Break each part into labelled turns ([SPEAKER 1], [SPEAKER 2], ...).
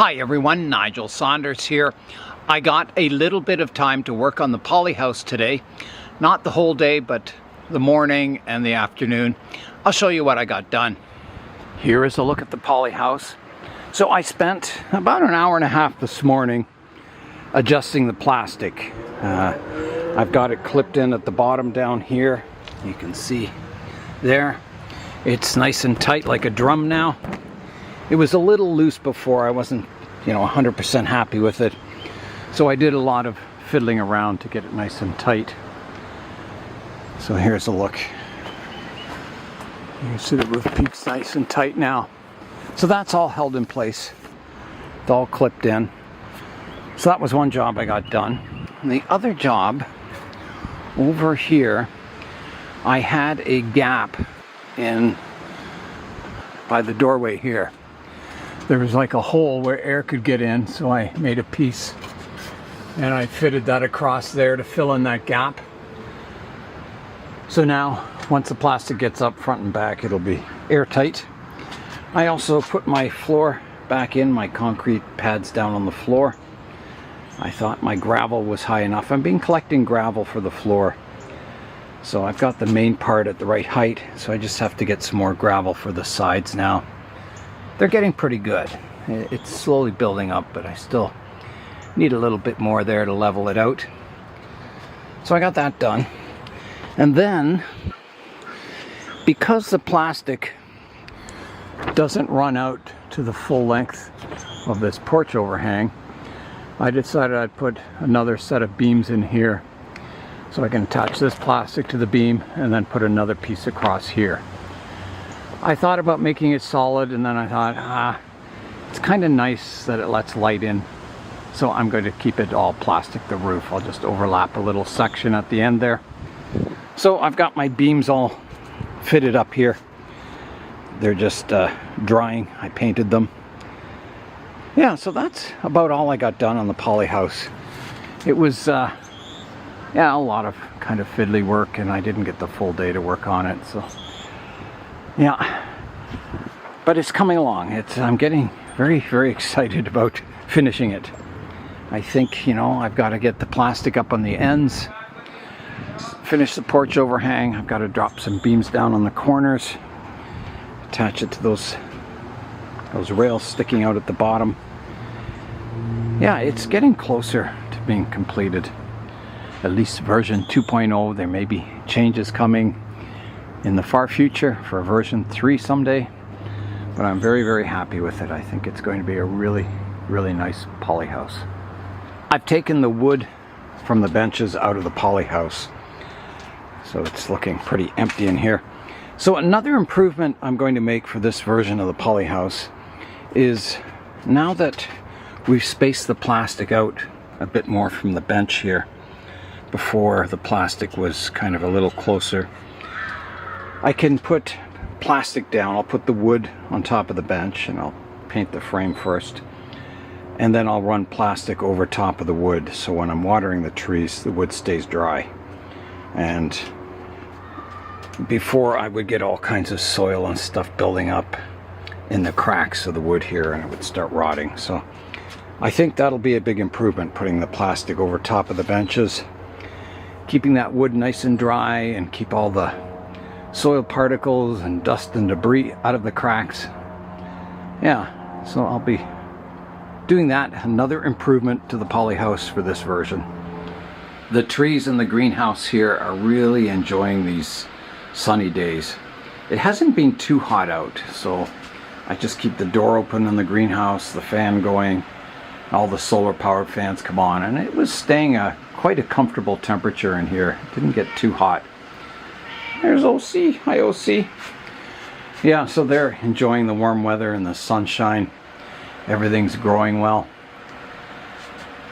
[SPEAKER 1] Hi everyone, Nigel Saunders here. I got a little bit of time to work on the Polyhouse today. Not the whole day, but the morning and the afternoon. I'll show you what I got done. Here is a look at the Polyhouse. So I spent about an hour and a half this morning adjusting the plastic. I've got it clipped in at the bottom down here. You can see there. It's nice and tight like a drum now. It was a little loose before. I wasn't, 100% happy with it. So I did a lot of fiddling around to get it nice and tight. So here's a look. You can see the roof peak's nice and tight now. So that's all held in place. It's all clipped in. So that was one job I got done. And the other job over here, I had a gap in by the doorway here. There was like a hole where air could get in, so I made a piece and I fitted that across there to fill in that gap. So now, once the plastic gets up front and back, it'll be airtight. I also put my floor back in, my concrete pads down on the floor. I thought my gravel was high enough. I've been collecting gravel for the floor. So I've got the main part at the right height, so I just have to get some more gravel for the sides now. They're getting pretty good. It's slowly building up, but I still need a little bit more there to level it out. So I got that done. And then, because the plastic doesn't run out to the full length of this porch overhang, I decided I'd put another set of beams in here so I can attach this plastic to the beam and then put another piece across here. I thought about making it solid, and then I thought, it's kind of nice that it lets light in. So I'm going to keep it all plastic, the roof. I'll just overlap a little section at the end there. So I've got my beams all fitted up here. They're just drying. I painted them. Yeah, so that's about all I got done on the Polyhouse. It was, a lot of kind of fiddly work, and I didn't get the full day to work on it, so. Yeah, but it's coming along. I'm getting very, very excited about finishing it. I think, I've got to get the plastic up on the ends, finish the porch overhang. I've got to drop some beams down on the corners, attach it to those rails sticking out at the bottom. Yeah, it's getting closer to being completed. At least version 2.0. There may be changes coming in the far future for version 3 someday, but I'm very, very happy with it. I think it's going to be a really, really nice Polyhouse. I've taken the wood from the benches out of the Polyhouse, so it's looking pretty empty in here. So another improvement I'm going to make for this version of the Polyhouse is, now that we've spaced the plastic out a bit more from the bench here, before the plastic was kind of a little closer, I can put plastic down. I'll put the wood on top of the bench and I'll paint the frame first, and then I'll run plastic over top of the wood, so when I'm watering the trees, the wood stays dry. And before, I would get all kinds of soil and stuff building up in the cracks of the wood here, and it would start rotting. So I think that'll be a big improvement, putting the plastic over top of the benches, keeping that wood nice and dry, and keep all the soil particles and dust and debris out of the cracks. Yeah, so I'll be doing that. Another improvement to the Polyhouse for this version. The trees in the greenhouse here are really enjoying these sunny days. It hasn't been too hot out, so I just keep the door open in the greenhouse, the fan going, all the solar powered fans come on, and it was staying quite a comfortable temperature in here. It didn't get too hot. There's OC. Hi, OC. Yeah, so they're enjoying the warm weather and the sunshine. Everything's growing well.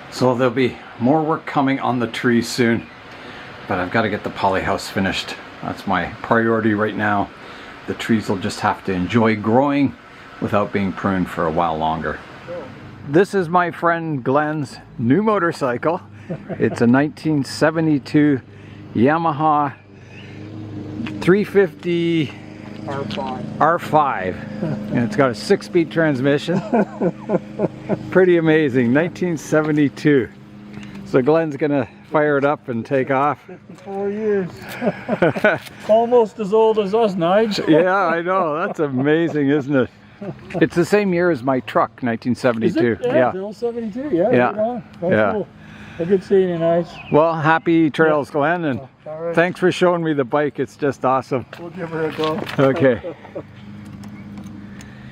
[SPEAKER 1] So there'll be more work coming on the trees soon, but I've got to get the Polyhouse finished. That's my priority right now. The trees will just have to enjoy growing without being pruned for a while longer. This is my friend Glen's new motorcycle. It's a 1972 Yamaha 350
[SPEAKER 2] R5.
[SPEAKER 1] R5. And it's got a 6-speed transmission. Pretty amazing. 1972. So Glen's gonna fire it up and take off.
[SPEAKER 2] 54 years. Almost as old as us, Nigel.
[SPEAKER 1] Yeah, I know. That's amazing, isn't it? It's the same year as my truck, 1972.
[SPEAKER 2] Is it? Yeah, Bill 72. Yeah.
[SPEAKER 1] Yeah.
[SPEAKER 2] That's cool. Well, good seeing you, Nigel.
[SPEAKER 1] Well, happy trails, Glen, and
[SPEAKER 2] right.
[SPEAKER 1] Thanks for showing me the bike. It's just awesome.
[SPEAKER 2] We'll give her a go.
[SPEAKER 1] Okay.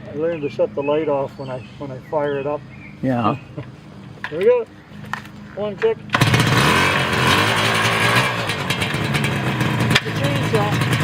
[SPEAKER 2] I learned to shut the light off when I fire it up.
[SPEAKER 1] Yeah.
[SPEAKER 2] Here we go. One kick. The chainsaw.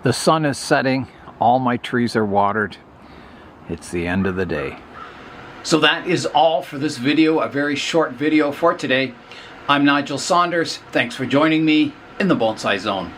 [SPEAKER 1] The sun is setting, all my trees are watered. It's the end of the day. So that is all for this video, a very short video for today. I'm Nigel Saunders. Thanks for joining me in the Bonsai Zone.